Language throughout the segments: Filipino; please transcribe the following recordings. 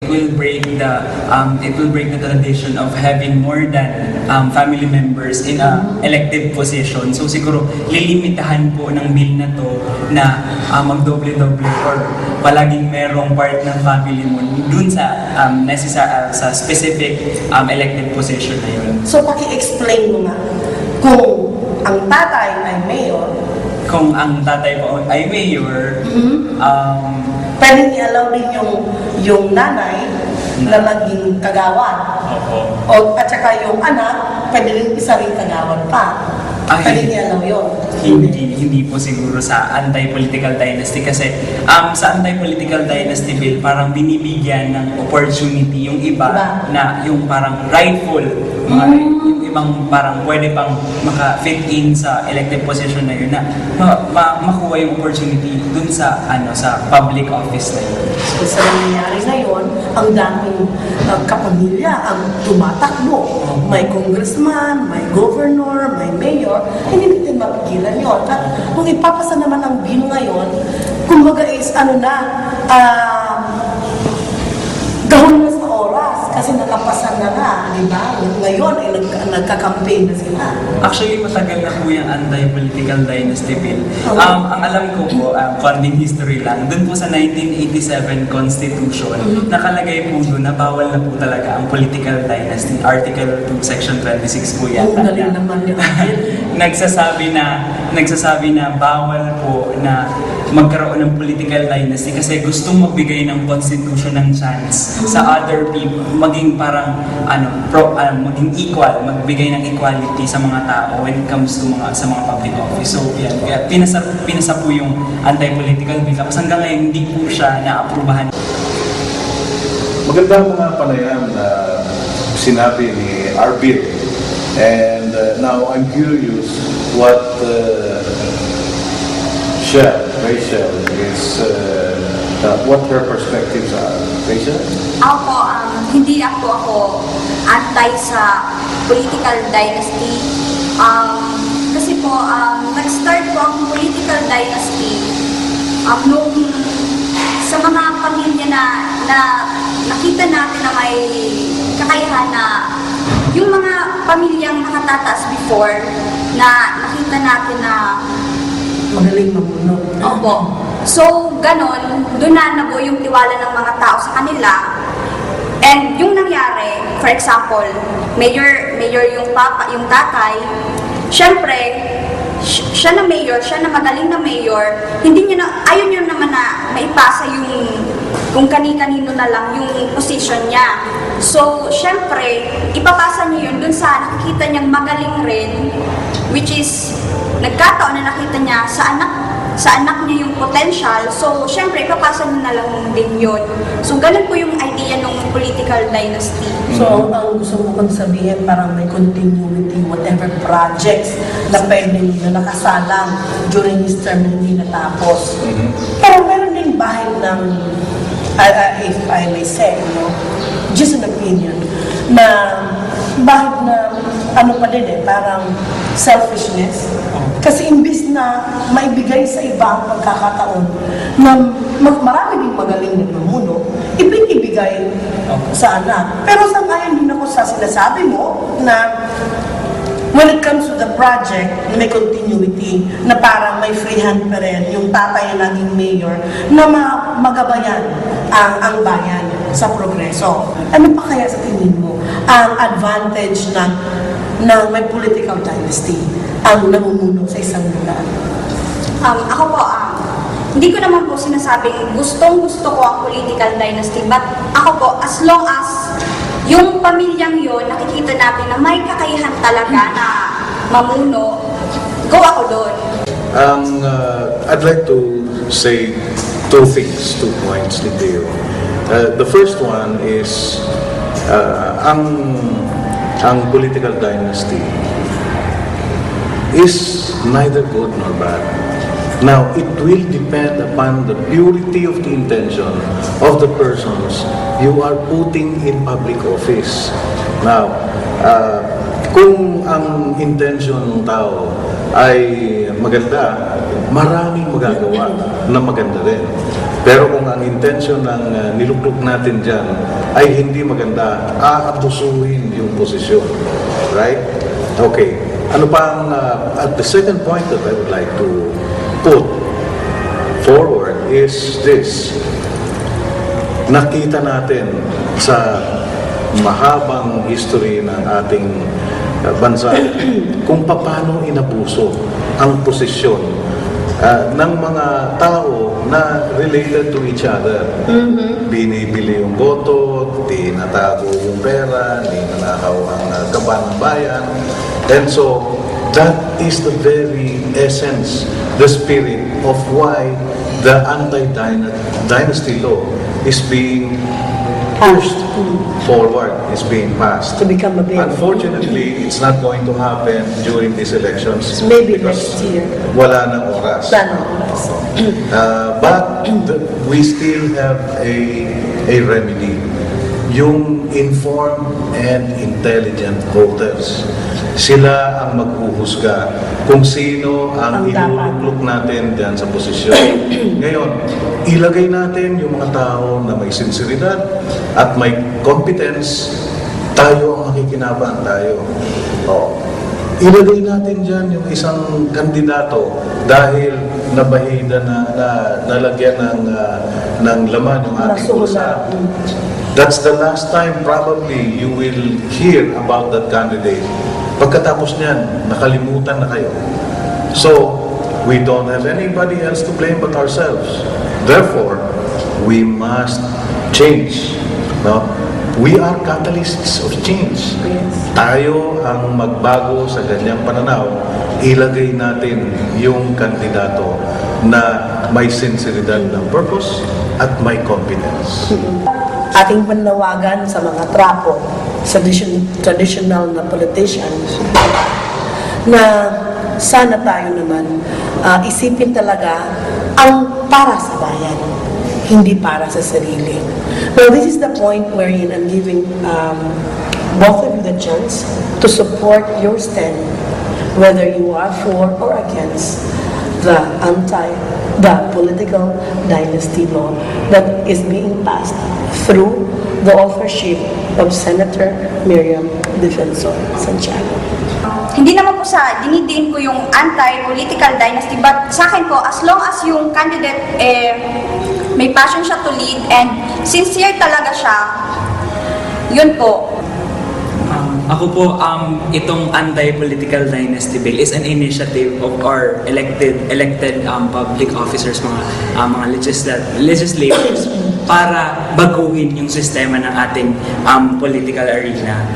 It will break the tradition of having more than family members in a elective position. So siguro lilimitahan po ng bill na to na magdoble-doble or palaging merong part ng family mo dun sa sa specific elective position na yun. So paki-explain mo nga kung ang tatay ay mayor. Kung ang tatay mo ay mayor, pwede i-allow din yung nanay na maging kagawad. O at saka yung anak, pwede rin isa rin kagawad pa. Pwede i-allow yun. Hindi po siguro sa anti-political dynasty kasi sa anti-political dynasty bill parang binibigyan ng opportunity yung iba na yung parang rightful yung ibang parang pwede pang maka-fit in sa elective position na yun na makuha yung opportunity dun sa sa public office na yun. So sa nangyayari ngayon, ang daming kapamilya ang tumatakbo. May congressman, may governor, may mayor, hindi natin mapigilan yun. At kung ipapasa naman ang bill ngayon, kumbaga is gahon na sa oras kasi nakapasa na nga, di ba? Ngayon ay nagka-campaign na sila. Actually, matagal na po yung anti-political dynasty bill. Ang alam ko po, funding history lang, dun po sa 1987 Constitution, nakalagay po doon na bawal na po talaga ang political dynasty. Article 2, Section 26 po yata. Ang galing naman yung nagsasabi na bawal po na magkaroon ng political dynasty kasi gustong magbigay ng constitution ng chance sa other people, maging parang maging equal, magbigay ng equality sa mga tao when it comes to sa mga public office. So yan, kaya pinasa po yung anti-political bill. Tapos hanggang ngayon hindi po siya naaprubahan. Maganda ang mga panayam na sinabi ni Arbil. And now I'm curious what Rachel is, what her perspectives are. Rachel? Ako, hindi ako anti sa political dynasty. Kasi po, nag-start po ang political dynasty nung sa mga pamilya na nakita natin na may kakayahan na yung mga pamilyang nakatataas before na nakita natin na magaling mamuno. Opo. So, ganon, doon na nabuo yung tiwala ng mga tao sa kanila. And yung nangyari, for example, mayor yung tatay, syempre, siya na mayor, siya na magaling na mayor, ayaw niya naman na maipasa yung kung kani-kanino na lang yung position niya. So, syempre, ipapasa niya yun dun sa nakikita niyang magaling rin, which is, nagkataon na nakita niya sa anak niya yung potential. So, syempre, ipapasa niya na lang din yun. So, ganun po yung idea ng political dynasty. So, ang gusto mo kong sabihin, parang may continuity, whatever projects na pwede na nakasalang during his term na hindi natapos. Pero meron din bahay ng, if I may say, just an opinion, na bahid na pa din parang selfishness. Kasi imbis na maibigay sa ibang pagkakataon na marami din magaling na mamuno, ibigay sa anak. Pero sang-ayon din ako sa sinasabi mo na when it comes to the project, may continuity, na parang may free hand pa rin, yung tatay na naging mayor, na magabayan ang bayan sa progreso. Ano pa kaya sa tingin mo ang advantage na may political dynasty ang namumuno sa isang lugar? Ako po, hindi ko naman po sinasabing gustong-gusto ko ang political dynasty, but ako po, as long as yung pamilyang yun, nakikita natin na may kakayahan talaga na mamuno, go ako doon. I'd like to say two points ni Teo. The first one is ang political dynasty is neither good nor bad. Now, it will depend upon the purity of the intention of the persons you are putting in public office. Now, kung ang intention ng tao ay maganda, maraming magagawa na maganda rin. Pero kung ang intention ng niluklok natin dyan ay hindi maganda, aabusuhin yung posisyon. Right? Okay. Ano pang, at the second point that I would like to put forward is this. Nakita natin sa mahabang history ng ating bansa kung paano inabuso ang posisyon ng mga tao na related to each other. Binibili yung boto, tinatago yung pera, ninanakaw ang kaban ng bayan. And so, that is the very essence, the spirit of why the anti-dynasty law is being pushed forward, is being passed. To become a bill. Unfortunately, it's not going to happen during these elections. Maybe because next year. Wala nang oras. But we still have a remedy. Yung informed and intelligent voters. Sila ang maghuhusga kung sino ang iluluklok natin dyan sa posisyon. Ngayon, ilagay natin yung mga tao na may sinseridad at may competence, tayo ang makikinabang tayo. Ilagay natin dyan yung isang kandidato dahil nabahida na nalagyan ng laman yung ating bulsa. That's the last time probably you will hear about that candidate. Pagkatapos niyan, nakalimutan na kayo. So, we don't have anybody else to blame but ourselves. Therefore, we must change. No? We are catalysts of change. Tayo ang magbago sa ganyang pananaw, ilagay natin yung kandidato na may sinseridad ng purpose at may competence. Ating panlawagan sa mga trapo, sa traditional na politicians, na sana tayo naman isipin talaga ang para sa bayan, hindi para sa sarili. Now, this is the point wherein I'm giving both of you the chance to support your stand, whether you are for or against the political dynasty law that is being passed through the authorship of Senator Miriam Defensor Santiago. Hindi naman po sa dinidiin ko yung anti-political dynasty, but sa akin po, as long as yung candidate may passion siya to lead and sincere talaga siya, yun po. Ako po, itong anti-political dynasty bill is an initiative of our elected public officers, mga legislators, para baguhin yung sistema ng ating political arena.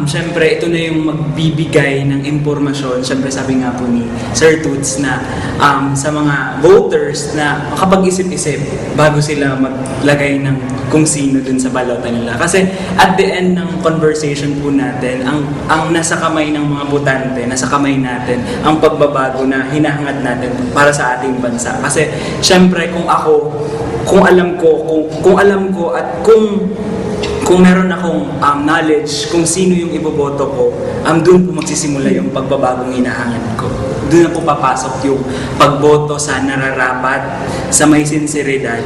Siyempre, ito na yung magbibigay ng impormasyon, siyempre sabi nga po ni Sir Toots, na sa mga voters na makapag-isip-isip bago sila maglagay ng kung sino dun sa balota nila. Kasi at the end ng conversation po natin, ang nasa kamay ng mga botante, nasa kamay natin ang pagbabago na hinahangad natin para sa ating bansa. Kasi syempre kung alam ko at kung meron akong knowledge kung sino yung iboboto ko, doon po magsisimula yung pagbabagong hinahangad ko. Doon na po papasok yung pagboto sa nararapat, sa may sinseridad,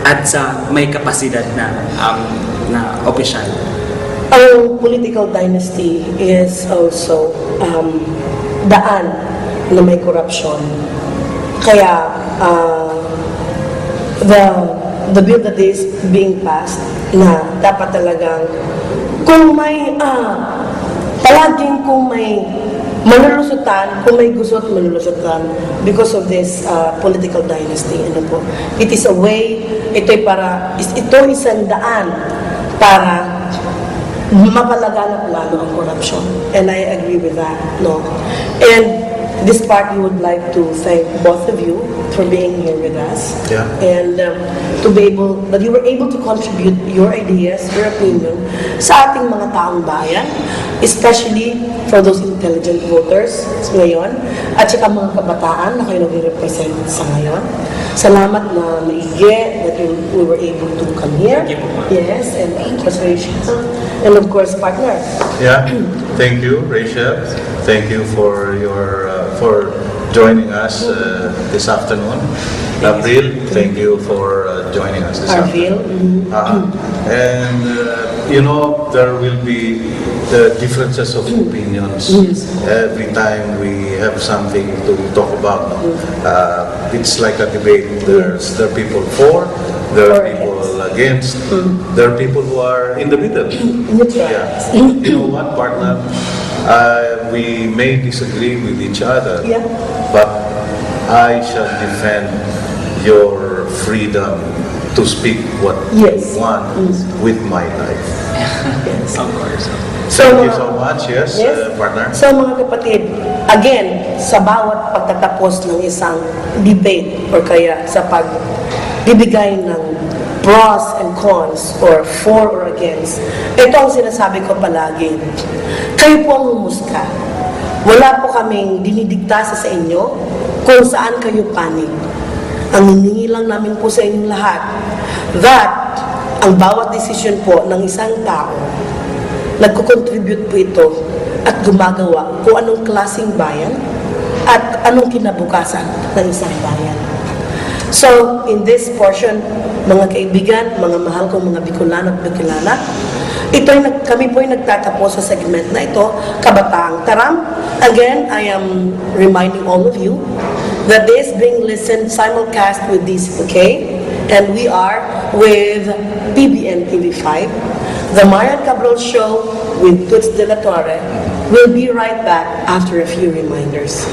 at sa may kapasidad na opisyal. Ang political dynasty is also daan na may korupsyon. Kaya the bill that is being passed na dapat talagang kung may manlulusutan, kung may gusot manlulusutan because of this political dynasty. It is a way, ito isang daan para mapalaganap lalo ang corruption. And I agree with that. No? And this part, we would like to thank both of you for being here with us. Yeah. And that you were able to contribute your ideas, your opinion sa ating mga taong bayan, especially for those intelligent voters ngayon, at saka mga kabataan na kayo nag-represent sa ngayon. Salamat na maigi that we were able to come here. Thank you. Yes, and of course, Rachel. And of course, partner. Yeah, thank you, Rachel. Thank you for joining us this afternoon. April, thank you for joining us this Arvil. afternoon. And there will be the differences of opinions every time we have something to talk about. It's like a debate. There are people for, there are people against, there are people who are in the middle. Yeah. You know what, partner? We may disagree with each other, Yeah. but I shall defend your freedom to speak what Yes. you want with my life. Of course. Thank you so much. Yes, Yes. partner. So mga kapatid, again, sa bawat pagtatapos ng isang debate or kaya sa pagbibigay ng pros and cons or for or against, ito ang sinasabi ko palagi. Kayo po ang humusga. Wala po kaming dinidikta sa inyo kung saan kayo panig. Ang hiningi lang namin po sa inyong lahat that ang bawat desisyon po ng isang tao nagko-contribute po ito at gumagawa kung anong klaseng bayan at anong kinabukasan ng isang bayan. So, in this portion, mga kaibigan, mga mahal kong mga Bicolano at Bicolana, kami po ay nagtatapos sa segment na ito, Kabataang Taram. Again, I am reminding all of you that this is being listened simulcast with DCPK, and we are with PBN TV5. The Marian Cabral Show with Toots de la Torre will be right back after a few reminders.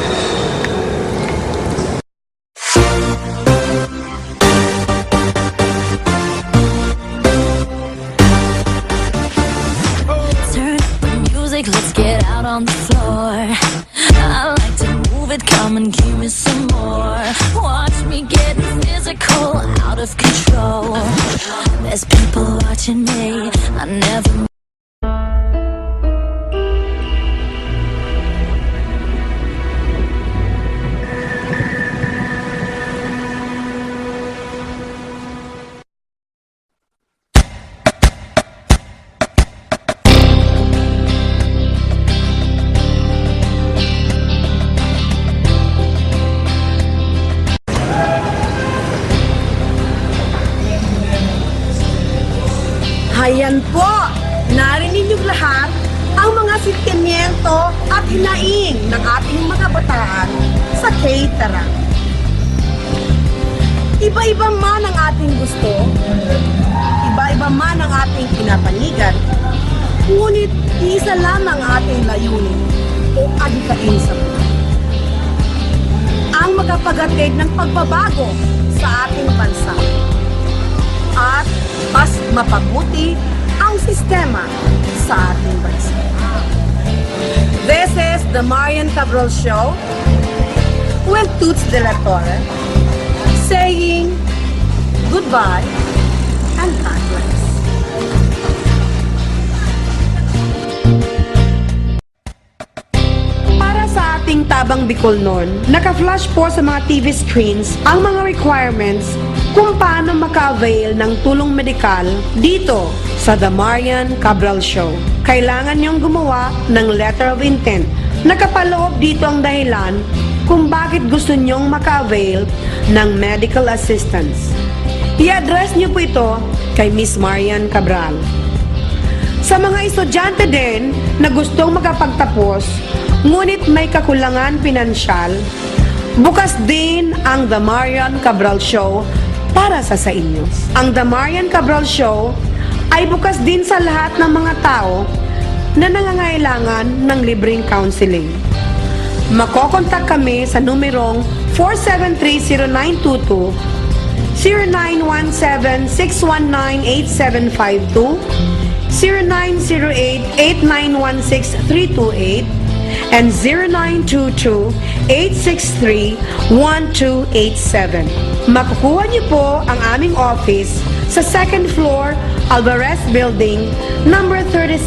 Turn up the music, let's get out on the floor. I like to move it, come and give me some more. Watch me get physical, out of control. There's people watching me, I never. Ayan po, narinig niyo lahat ang mga sentimiento at hinaing ng ating mga bataan sa K-Tara. Iba-iba man ang ating gusto, iba-iba man ang ating pinapanigan, ngunit isa lamang ang ating layunin o adikain sa buhay. Ang magpapagatid ng pagbabago sa ating bansa at mas mapabuti ang sistema sa ating bansa. This is the Marian Cabral Show with Toots de la Torre saying goodbye and God bless. Para sa ating Tabang Bicolnon, naka-flash po sa mga TV screens ang mga requirements kung paano maka-avail ng tulong medikal dito sa The Marian Cabral Show. Kailangan niyong gumawa ng letter of intent. Nakapaloob dito ang dahilan kung bakit gusto niyong maka-avail ng medical assistance. I-address niyo po ito kay Miss Marian Cabral. Sa mga estudyante din na gustong makapagtapos, ngunit may kakulangan pinansyal, bukas din ang The Marian Cabral Show para sa inyo. Ang The Marian Cabral Show ay bukas din sa lahat ng mga tao na nangangailangan ng libreng counseling. Makokontak kami sa numerong 4730922, 0917-619-8752, 0908-8916-328, and 0922-863-1287. Makukuha niyo po ang aming office sa second floor, Alvarez Building, number 36,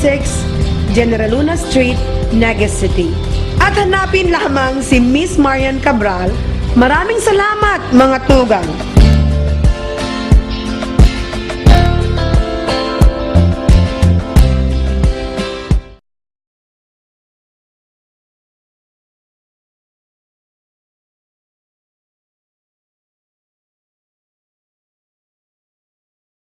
General Luna Street, Naga City. At hanapin lamang si Miss Marian Cabral. Maraming salamat, mga tugang!